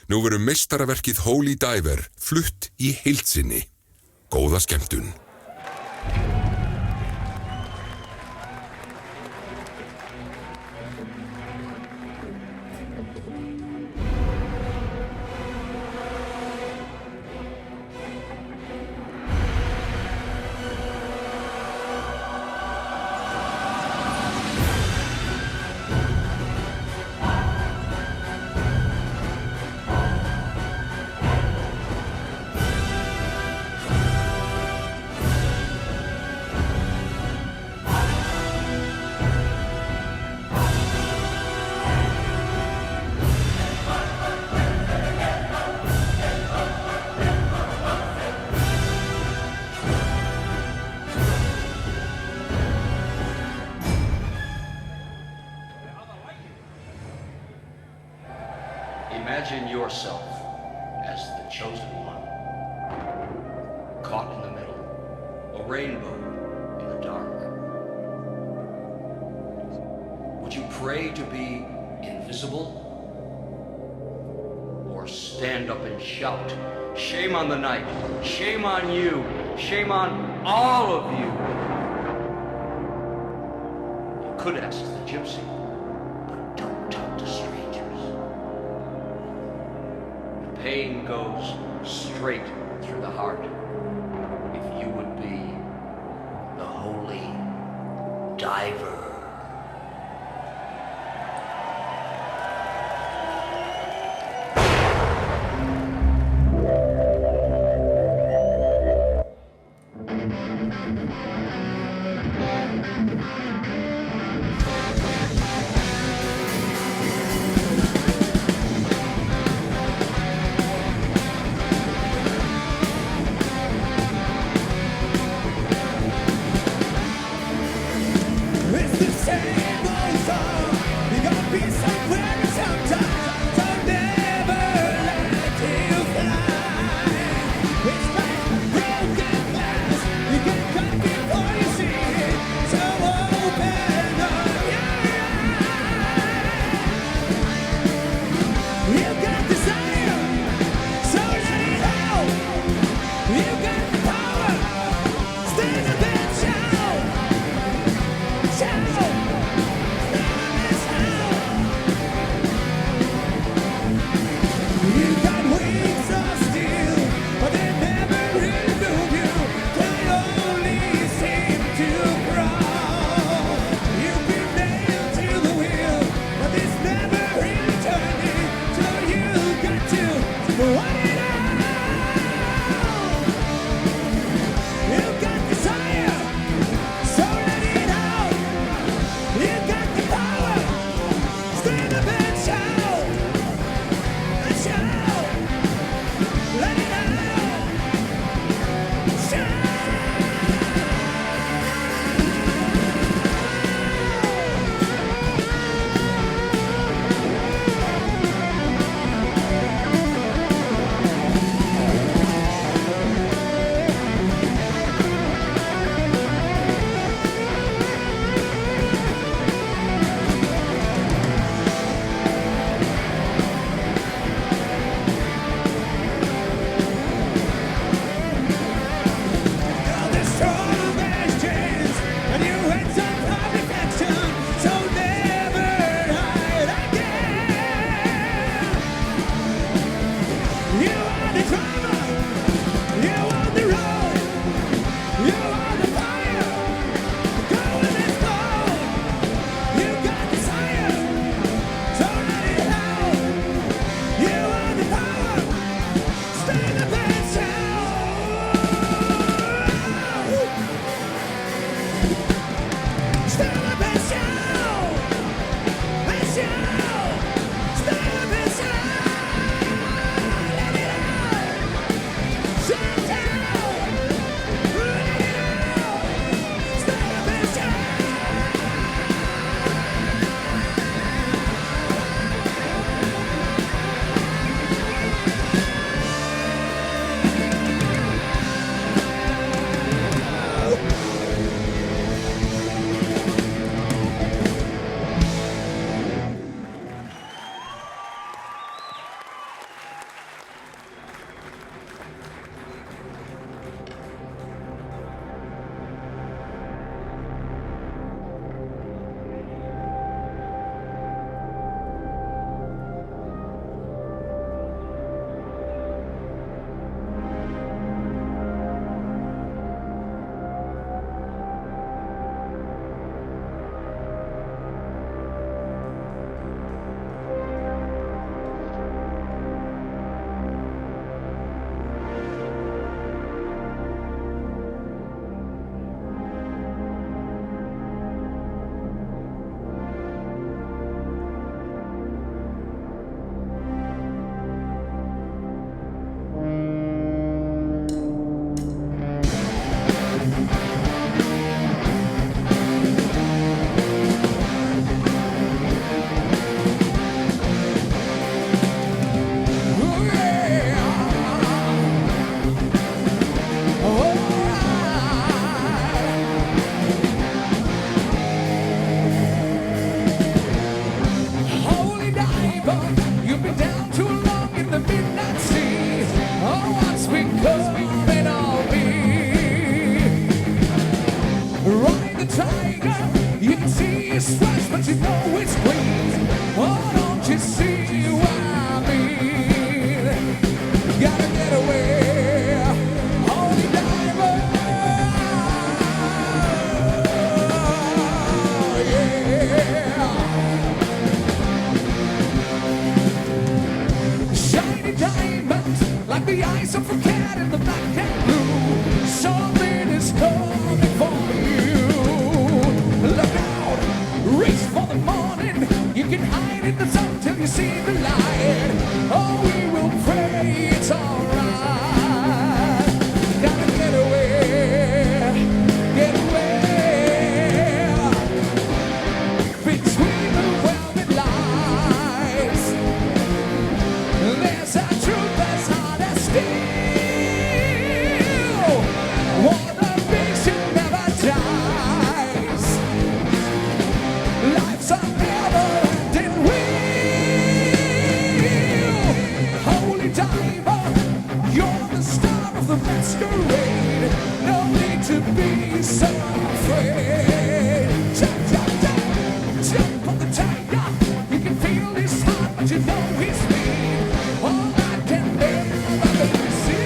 Nú verður meistaraverkið Holy Diver flutt í heild sinni. Góða skemmtun. Imagine yourself as the chosen one, caught in the middle, a rainbow in the dark. Would you pray to be invisible? Or stand up and shout, "Shame on the night, shame on you, shame on all of you"? You could ask the gypsy, but don't talk to strangers. Pain goes straight through the heart. If you would be the holy diver. the eyes of a cat in the black and blue. Something is coming for you. Look out, race for the morning. You can hide in the sun till you see the light. Oh, we will pray it's alright. Gotta get away, get away. Between the velvet lines, there's a truth that's hard as steel. War the vision never dies. Life's a never-ending wheel. Holy diver, you're the star of the masquerade. No need to be so afraid. Jump, jump, jump, jump on the tiger. You can feel his heart, but you know he's mean. All I can never see.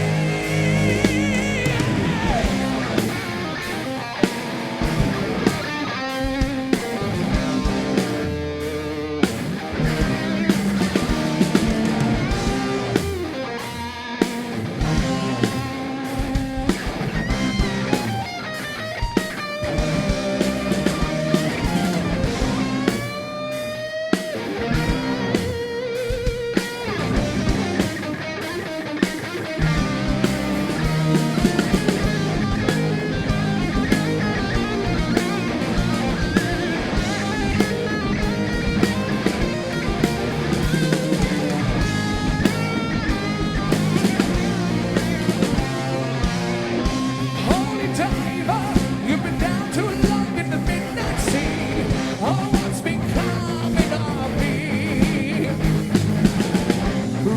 Holy diver, you've been down too long in the midnight sea. Oh, what's becoming of me?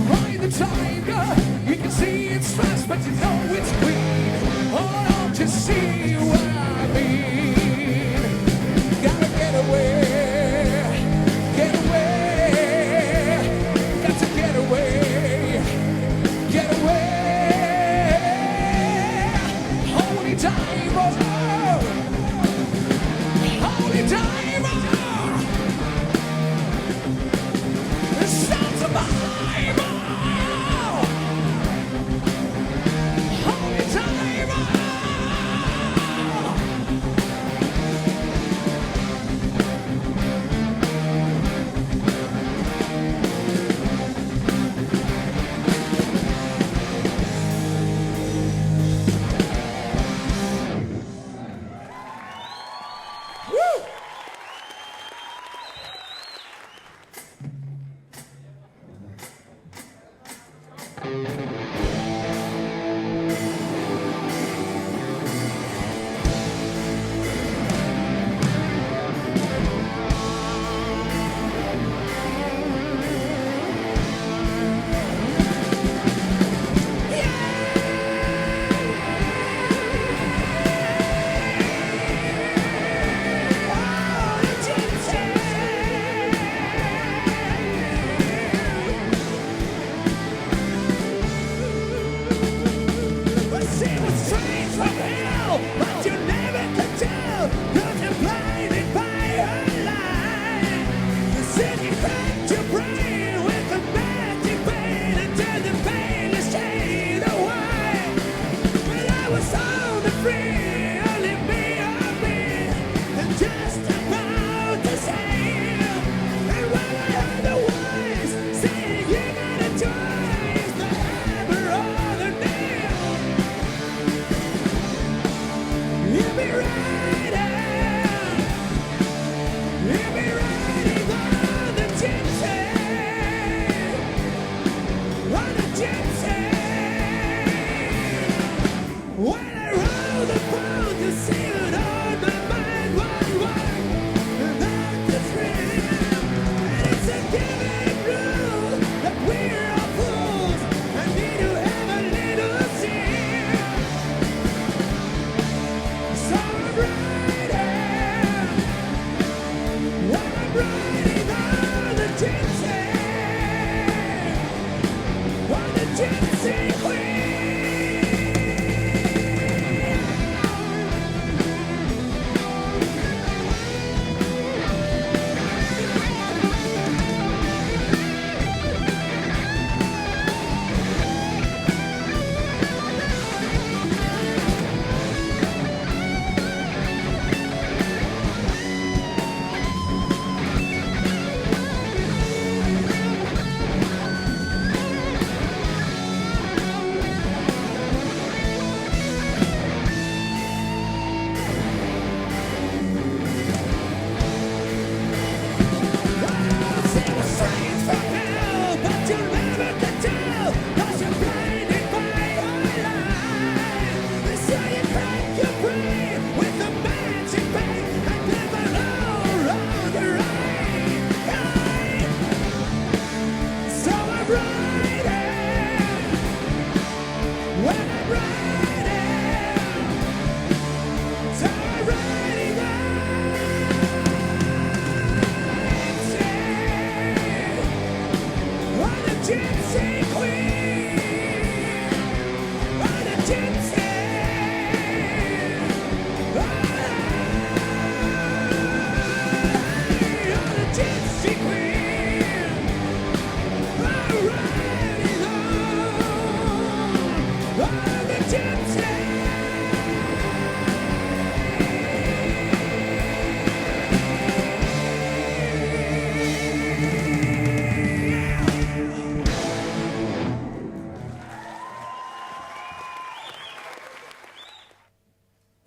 Ride the tiger, you can see its stripes, but you know it's green. Oh, don't you see what I mean? Gotta get away, get away. Got to get away, get away. Holy diver, holy diver, sound survivor. Holy diver.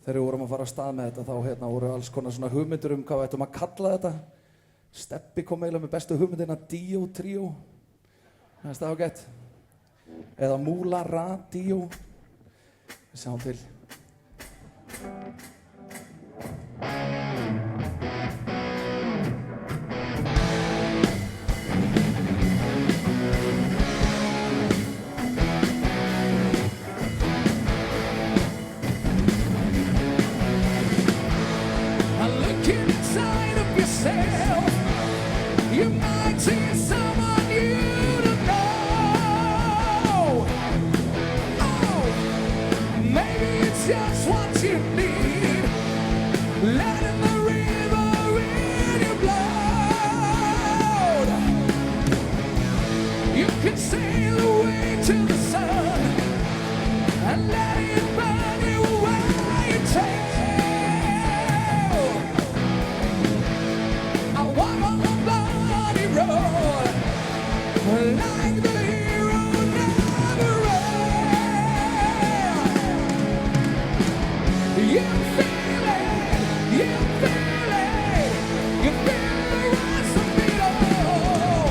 þegar við vorum að fara af stað með þetta þá voru alls konar svona hugmyndur hvað við ættum að kalla þetta. Steppi kom eiginlega með bestu hugmyndina Dio Trio. Það var gett. Eða Mula Radio. Við sjáum til. You might see someone you don't know. Oh, maybe it's just what you need. Letting the river in your blood. You can sail away to the sun and let it burn you away and tail. I walk on the road, like the hero never ran. You feel it, you feel it, you feel the rush of it all.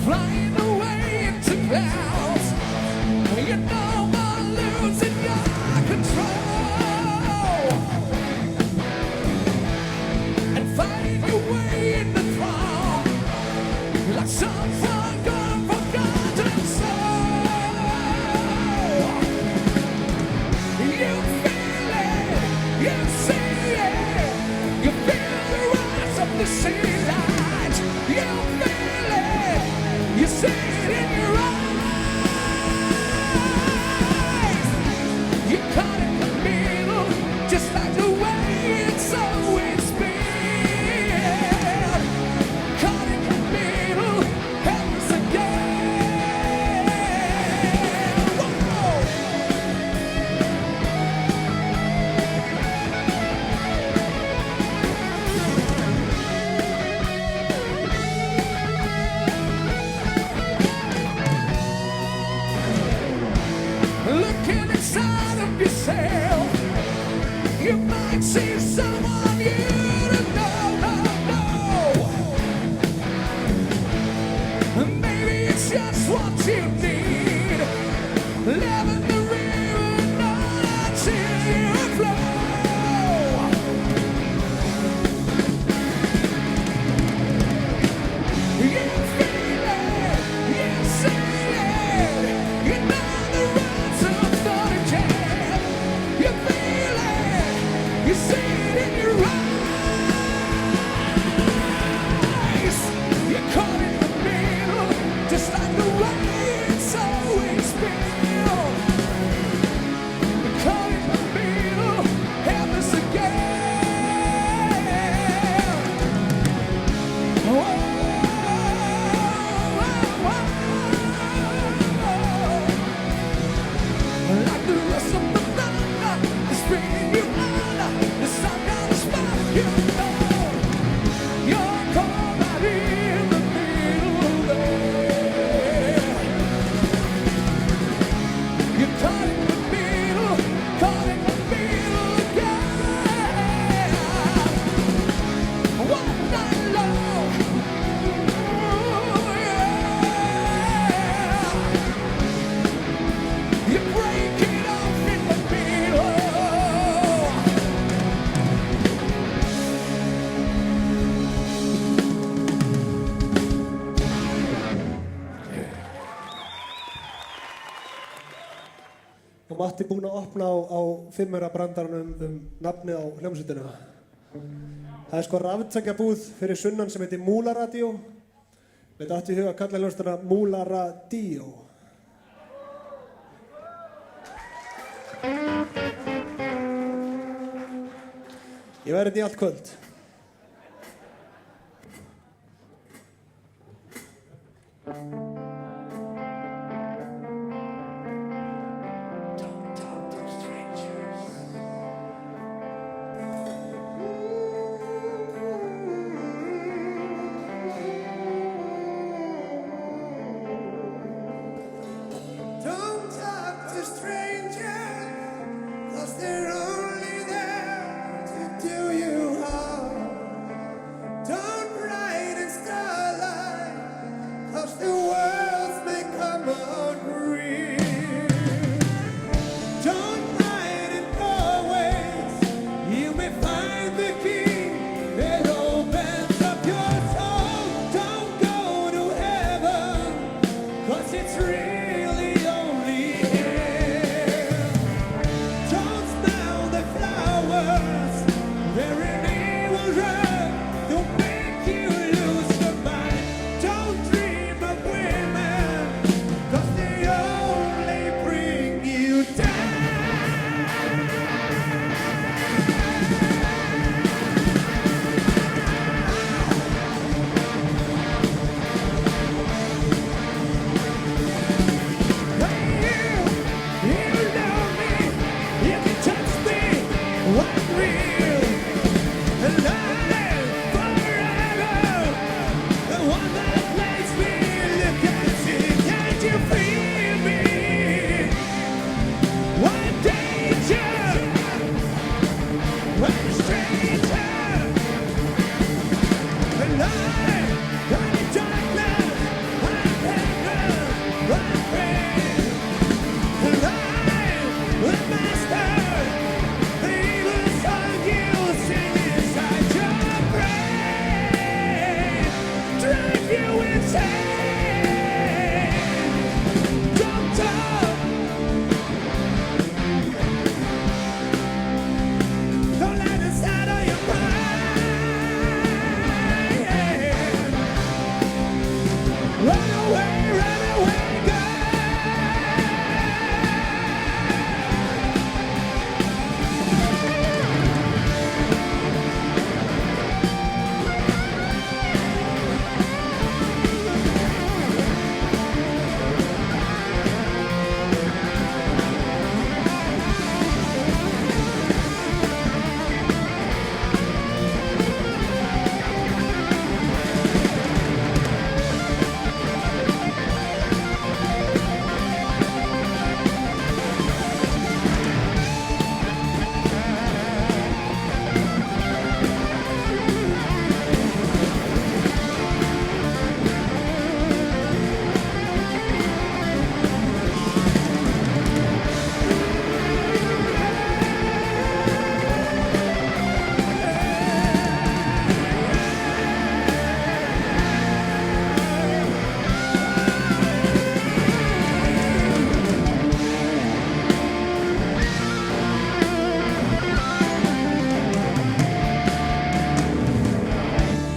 Flying away into clouds, you know I'm losing your control. Like some forgotten soul. You feel it, you see it, you feel the rise of the sea light. You feel it, you see it in your eyes. You caught in the middle, just like the way it's always been. Caught in the middle, helpless again. Whoa. Looking inside of yourself, you might see someone you don't know. Maybe it's just what you need. Letting the river not until you flow. You feel it, you see it, you know the runs of the jam. You feel it, you see it in your eyes. You're caught in the middle, just like the way it's always been. You're caught in the middle, helpless again. Whoa. Like the rest of the thunder, it's bringing you under. The sun got a spot, you know. You're caught right in the middle there. You're caught in the middle again. One night long. Oh, yeah. You break it off in the middle. Og Matti búinn að opna á fimmura brandaranum nafnið á hljómsveitinu. Það sko raftsækjabúð fyrir sunnan sem heitir Mula Radio. Við datt í huga að kalla hljómsveitina Mula Radio. Ég verði þetta í allt kvöld. alive forever. The one that makes me look at you. Can't you feel me? One danger, one stranger, alive in the darkness. I'm anger, I'm pain, alive with master. The evil song you sing inside your brain drive you insane. Don't talk. Don't let it settle your mind. Run away, girl.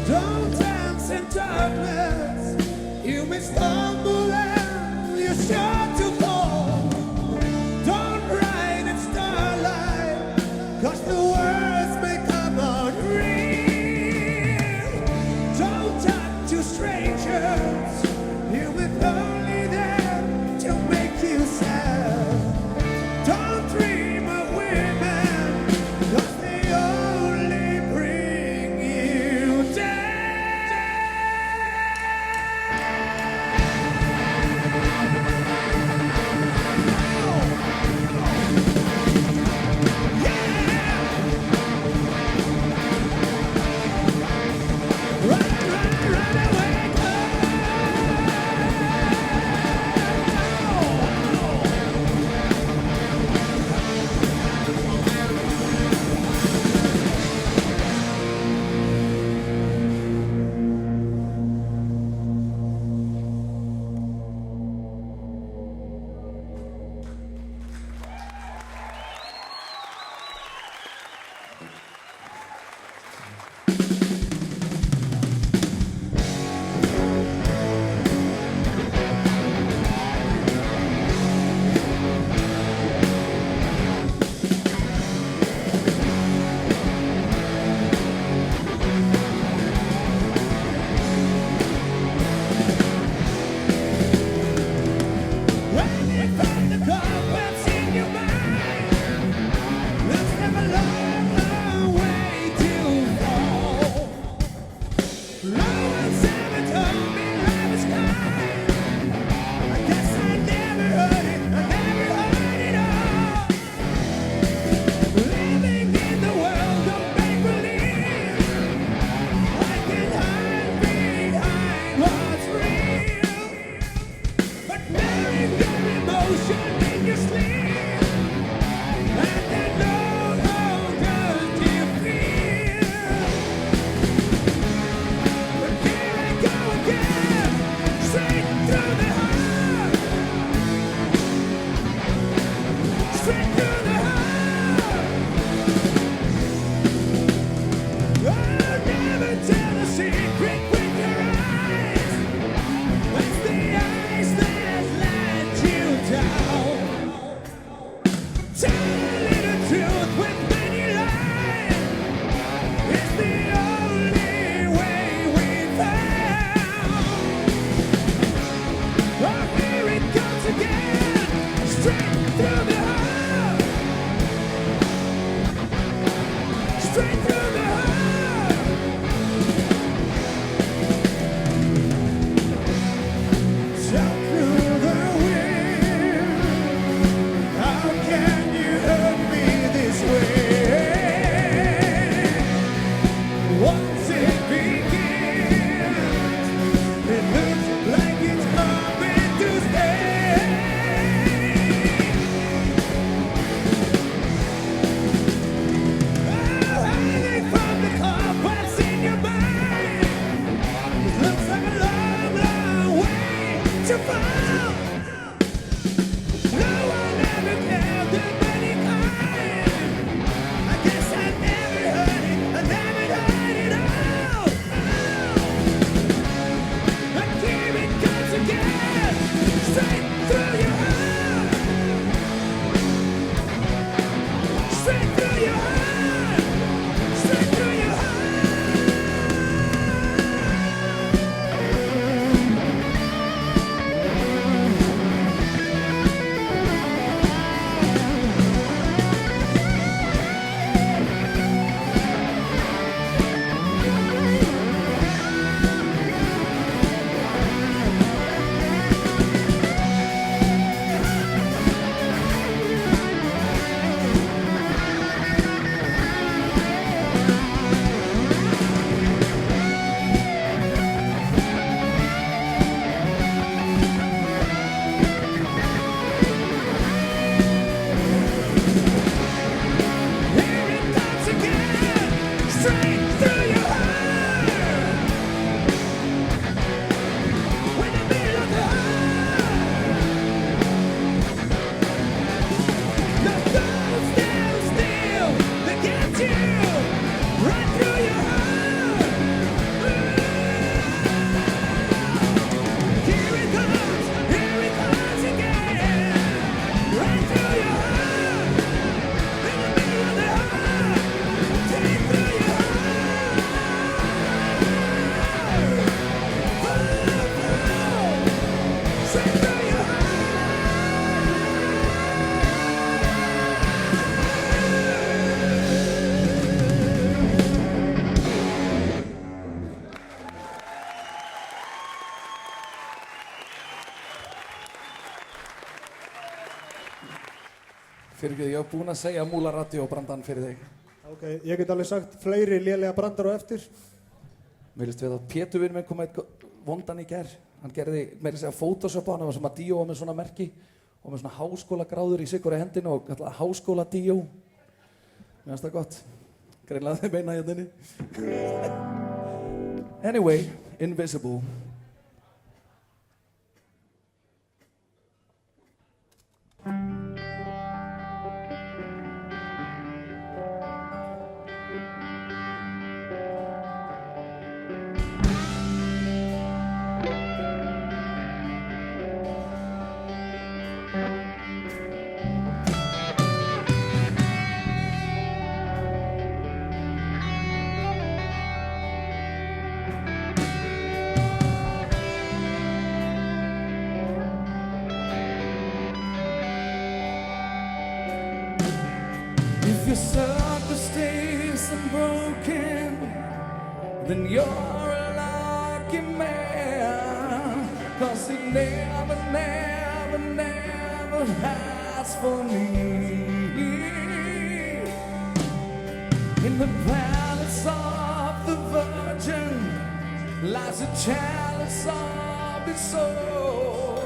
Don't dance in darkness. You may stumble and you're sure to fall. Don't ride in starlight, 'cause the words may come out real. Don't talk to strangers. You may only there to make you sad. Don't dream of women, 'cause they only bring you down. Fyrirgeðu, ég var búinn að segja múlaradio brandan fyrir þig. Ok, ég get alveg sagt fleiri lélega brandar á eftir. Mér líst við að Pétur vinur minn kom með vondan í gær. Hann gerði meira að segja Photoshop á hann, sem að Díó var með svona merki og með svona háskólagráður í sigurri hendinu og kallaði háskóla Díó. Mér finnst það gott. Greinlega þeim meina hérna inni. Anyway, Invisible. If your circumstances are broken, then you're a lucky man. 'Cause he never, never, never has for me. In the palace of the Virgin lies a chalice of his soul,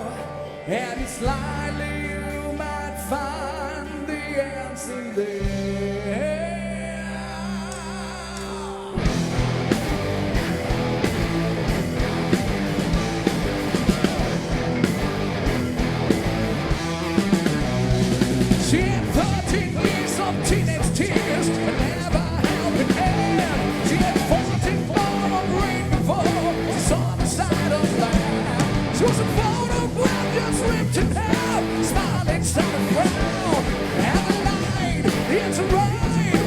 and it's likely you might find the answer there. She had 13 years of teenage tears and never helping hand. She had 14 more of rain before she saw the side of land. She was a photograph just ripped in half, smiling, starting round. And the light, it's right.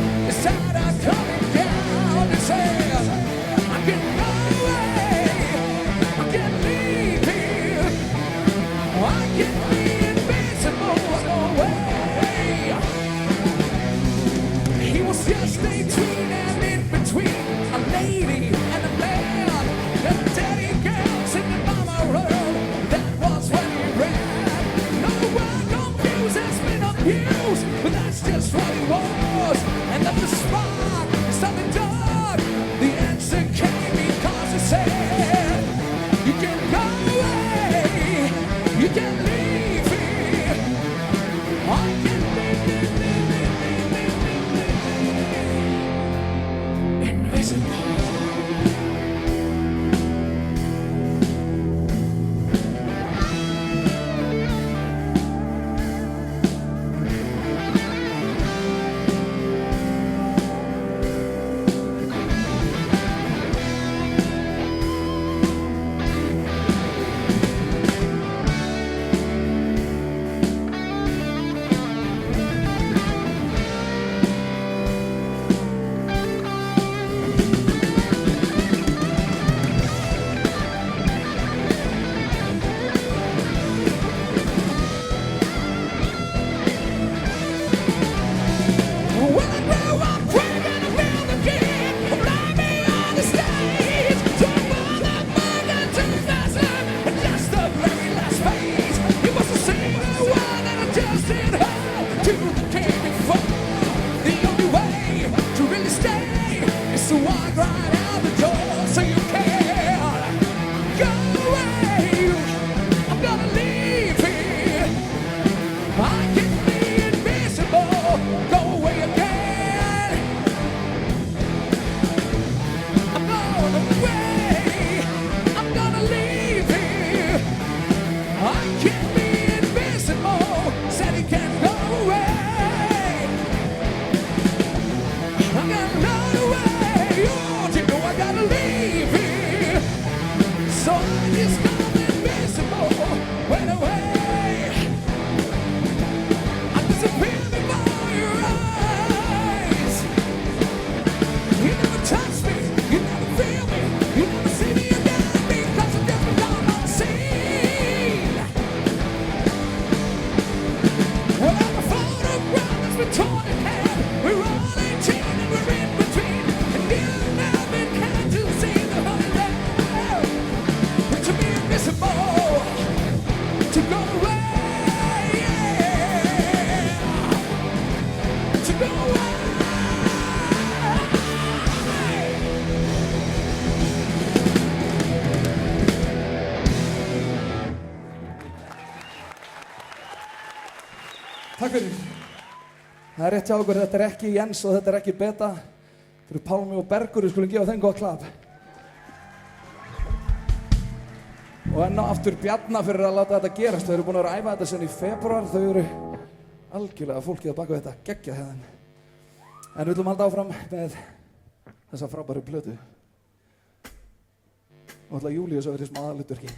Takk fyrir. Það er rétt hjá okkur, þetta er ekki Jens og þetta er ekki Beta. Þetta eru Pálmi og Bergur, við skulum gefa þeim gott klapp. Og enn og aftur Bjarna fyrir að láta þetta gerast. Þau eru búin að vera að æfa þetta sen í febrúar. Þau eru algjörlega fólkið að baka þetta geggjað hérna. En við viljum halda áfram með þessa frábæru plötu. Og ætla Júlíus að vera í smá aðalhlutverki.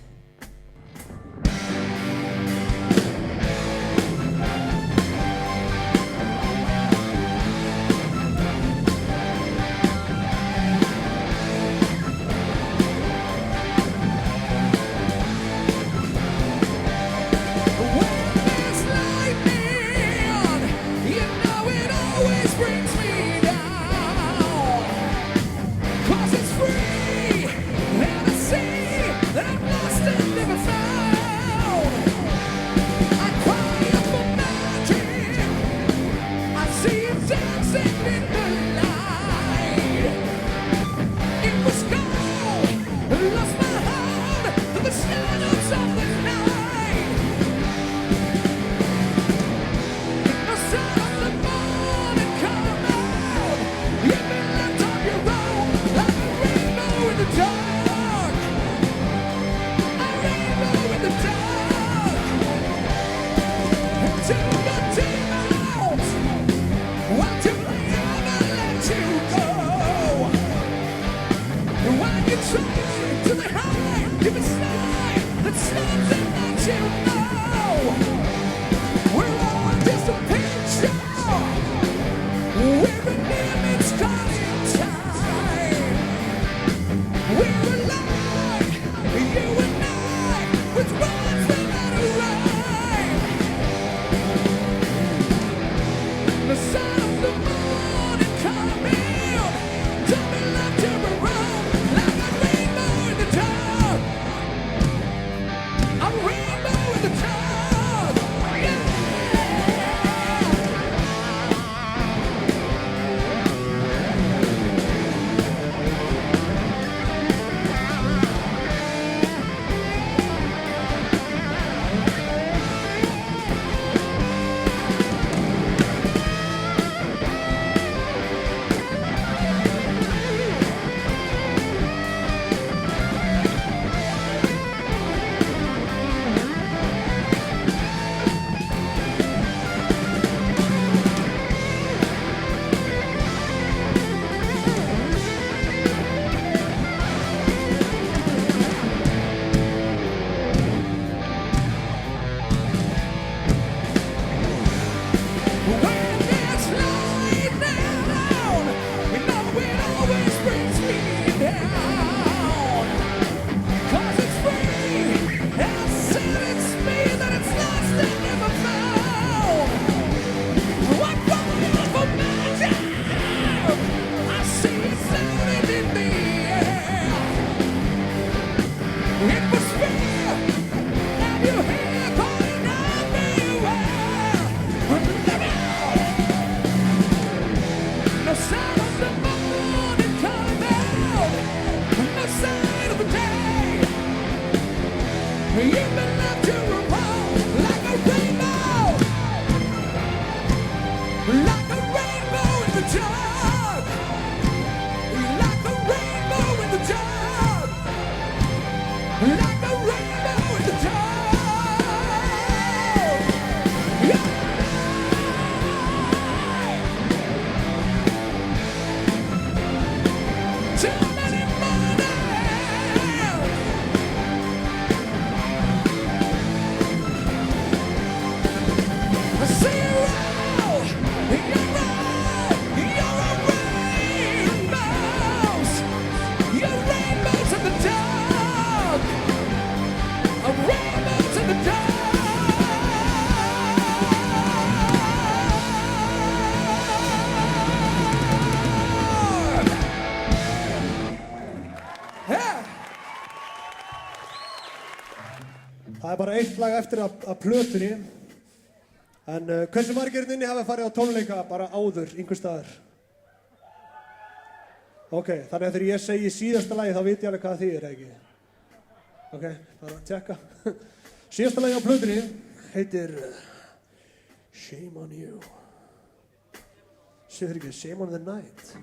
Það er bara eitt lag eftir af plötunni. En hversu margir inni hafa farið á tónleika bara áður, einhvers staðar? Ok, þannig að þegar ég segi síðasta lagi þá veit ég alveg hvað það þýðir, ekki? Ok, bara tjekka. Síðasta lagi á plötunni heitir Shame on you. Shame on the night.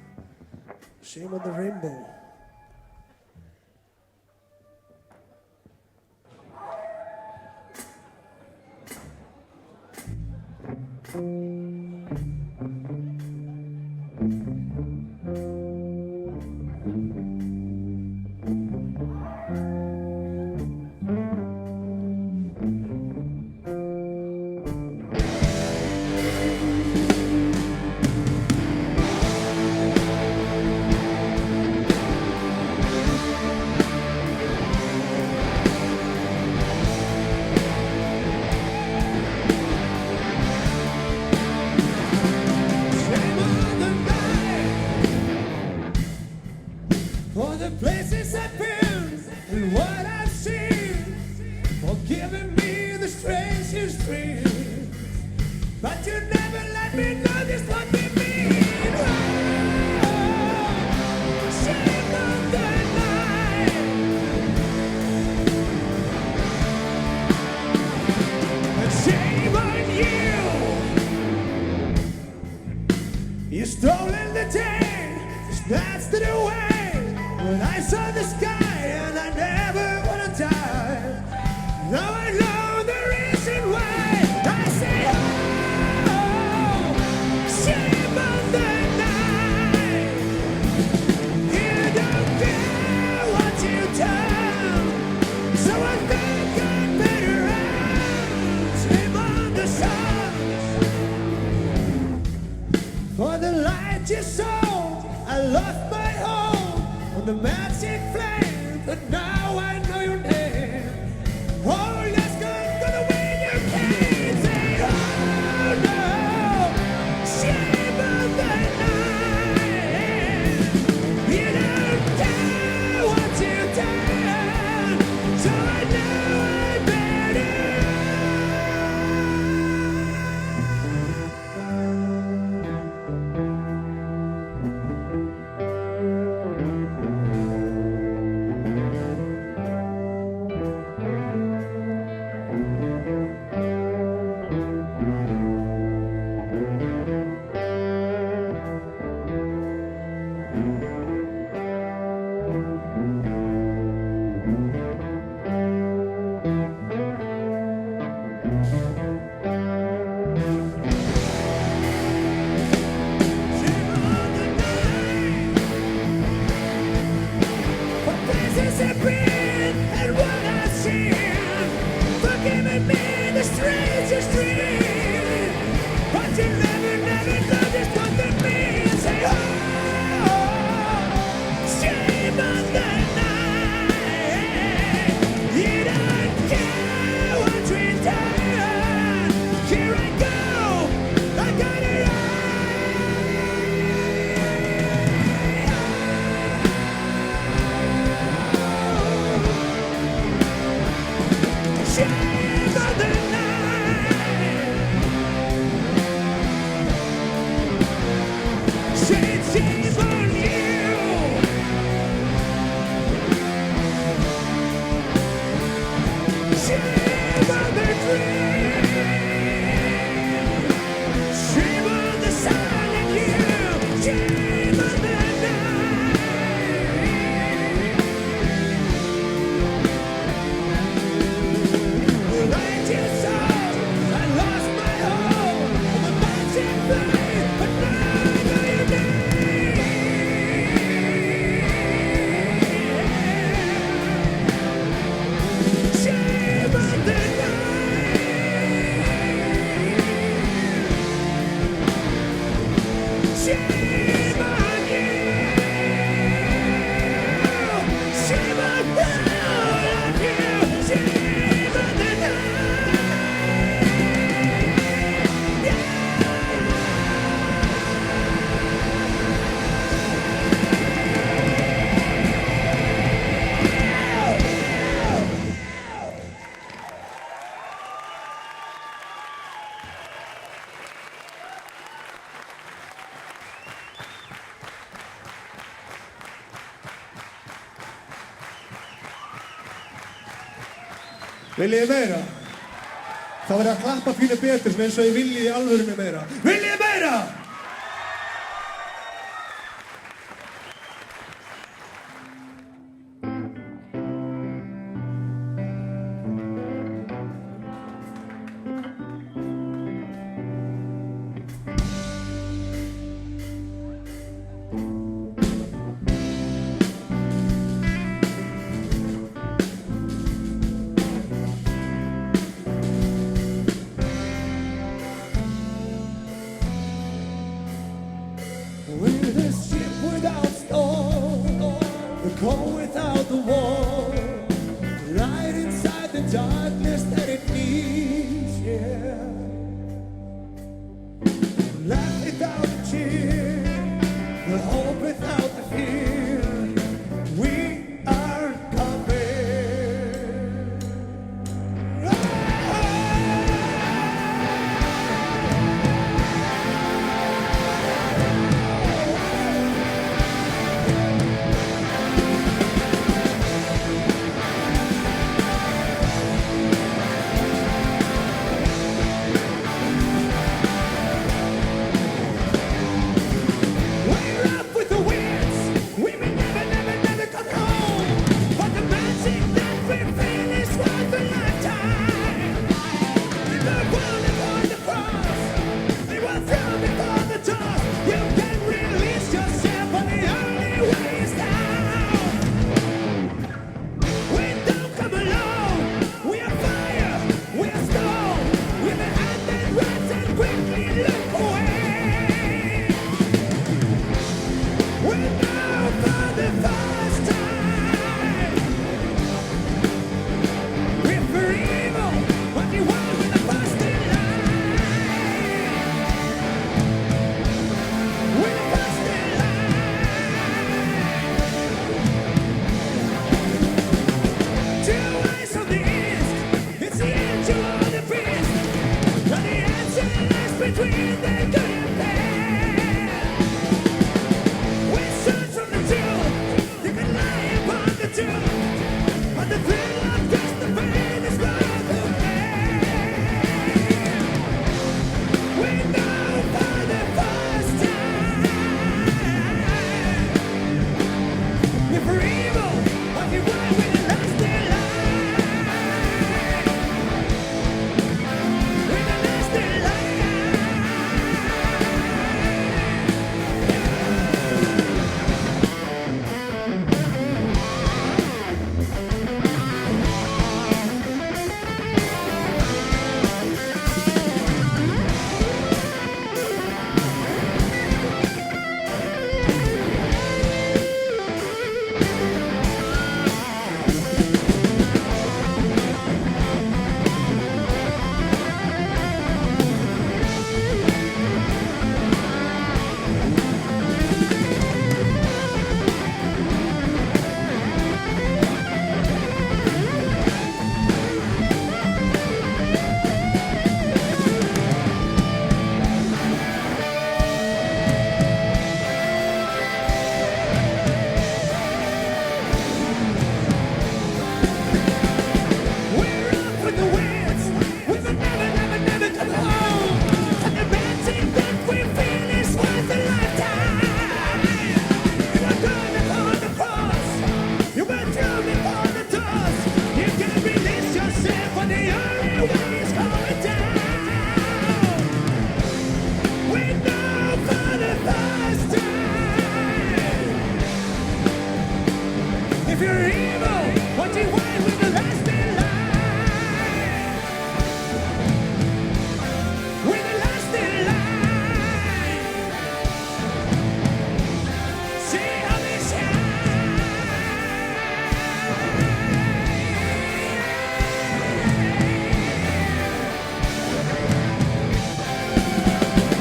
Shame on the rainbow. For the places I've been and what I've seen, for giving me the strangest dream. But you never let me know just what they mean. Oh, shame on the night. And shame on you. You stolen the day, snatched it away. When I saw the sky and I never wanna die. Now I know the reason why. I say, oh, shame on the night. You don't care what you've done, so I think I'd better run. Shame on the sun. For the light you saw, I lost my home. The magic flame, but now I know your name. Oh, let's go the way you came. Say, oh no, shame on the night. You don't care what you've done, so I know I better. Viljið meira? þá verður að klappa pínu betur sem eins og ég vilji í alvörunni meira. Viljið meira? We're the ship without storm, the cold without the warm, light inside the darkness that it needs, yeah. Laugh without a cheer, the hope without the fear. We are coming. We're up with the winds. We may never, never, never come home. But the magic that we feel is worth a lifetime. We were born upon the cross. We were thrown before the door. You can release yourself, but the only way is down. We don't come alone. We are fire. We are stone. With a hand that runs and quickly look away. We know for the first time we're for evil, but you are with the first in line. We're the first in line. Two eyes on the east, it's the angel of the beast, and the answer lies between the good and bad. We search from the tomb, you can lie upon the tomb, but the thrill of just the pain is not the pain. We know for the first time, we're for evil, but you are with the last in line. With the last in line. We're up with the winds. We will never, never, never come home. And the magic that we feel is worth a lifetime. You are gone upon the cross. You were thrown before the doors. You can release yourself, but the only way is going down. We know for the first time. If you're evil, what do you want with the last in line? With the last in line. See how they shine.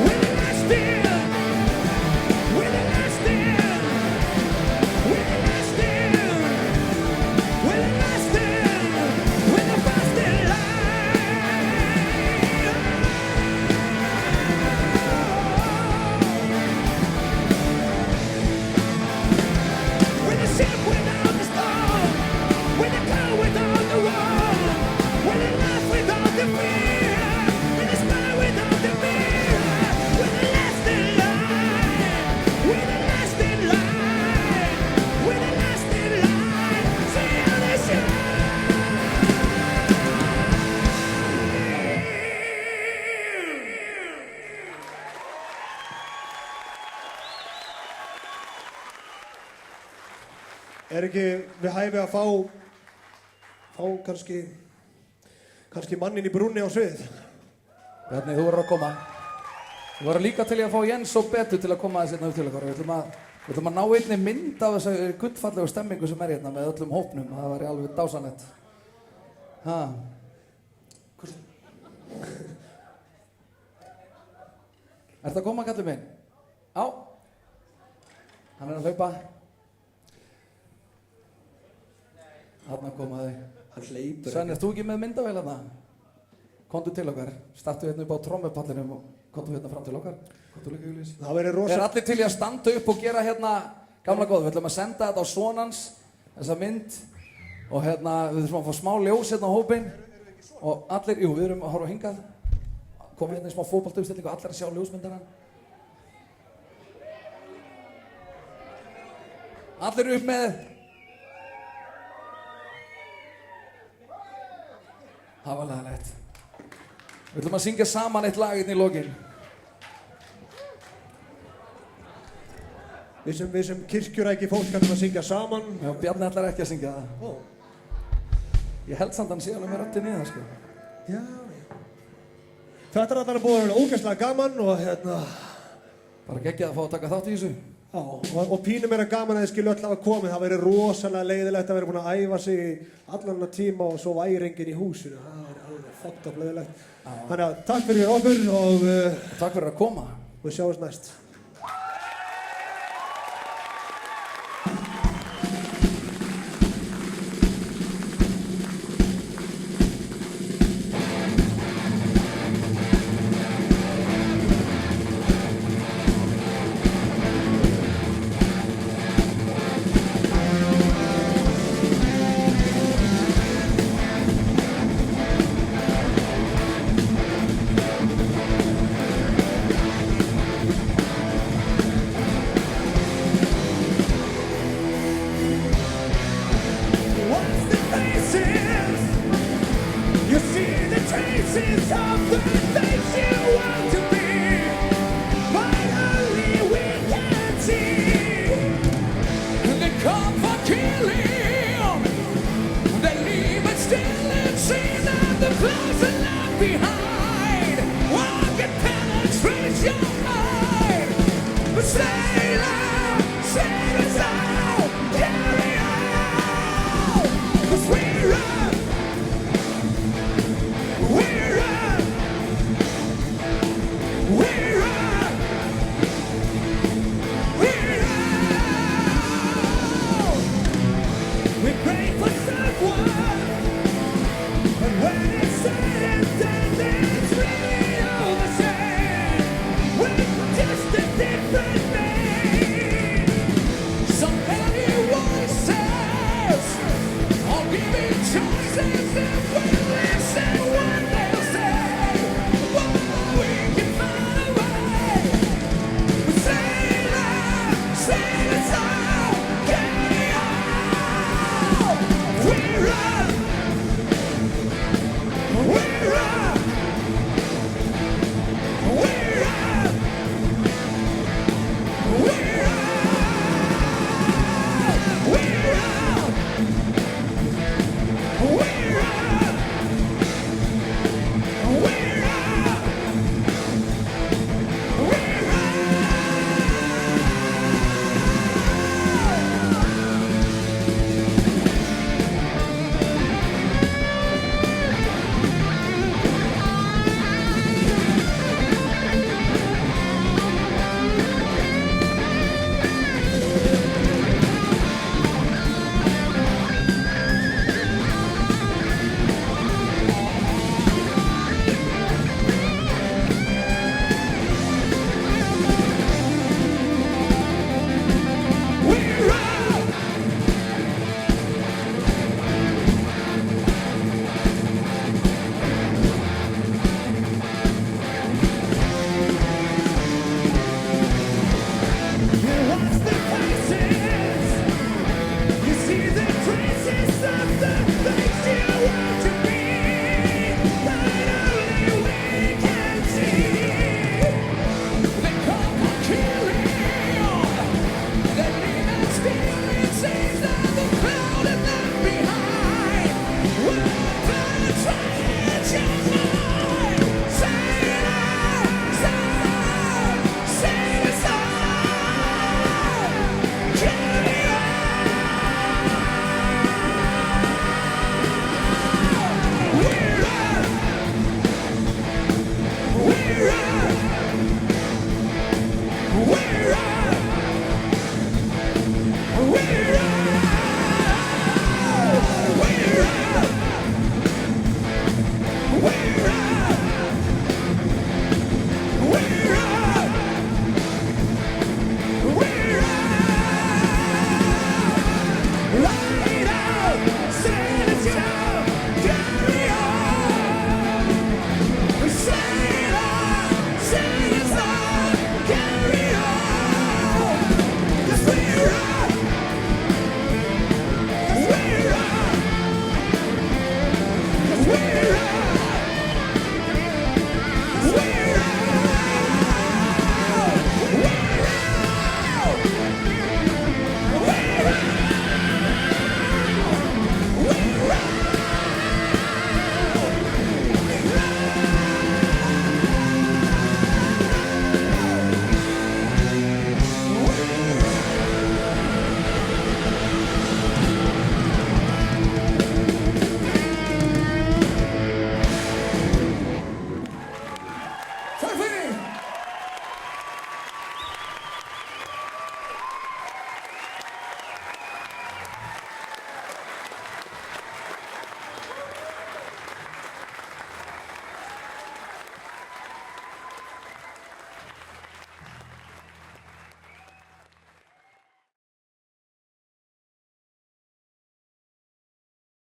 With the last in. With the last in. With the last in. With the last in. ekki við hæfi að fá kannski mannin í brúnni á svið? Bjarni, þú verður að koma. Þú verður líka til í að fá Jens og Betu til að koma aðeins hérna upp til okkar. Við ætlum að ná einni mynd af þessari gullfallegu stemmingu sem hérna með öllum hópnum. Það væri alveg dásanlegt. Ertu að koma, kallinn minn? Já. Hann að hlaupa. Þarna koma þau. Hann hleypur. Svenni, ert þú ekki með myndavél hérna? Komdu til okkar. Startu hérna upp á trommupallinum og komdu hérna fram til okkar. Það verður rosa. Er allir til í að standa upp og gera hérna gamla góð. Við ætlum að senda þetta á sonans, þessa mynd. Og hérna, við þurfum að fá smá ljós hérna á hópinn. Og allir, við erum að horfa hingað. Komum hérna í smá fótboltauppstillingu og allir að sjá ljósmyndana. Allir upp með. Það var lagalegt. Við ætlum að syngja saman eitt lag hérna í lokin. Við sem kirkjuræki fólk kannum að syngja saman. Já, Bjarni ætlar ekki að syngja það. Ég held samt að hann sé alveg með röddinni í það, sko. Já. Þetta er alltaf búið að vera ógeðslega gaman og hérna... Bara geggjað að fá að taka þátt í þessu. Já, og pínum er að gaman að þið skilu öll hafa komið. Það væri rosalega leiðilegt að vera búin að æfa sig í allan tíma og svo væri enginn í húsinu. Það væri alveg fucked up leiðilegt. Þannig að takk fyrir okkur og... Takk fyrir að koma. Við sjáumst næst. We're grateful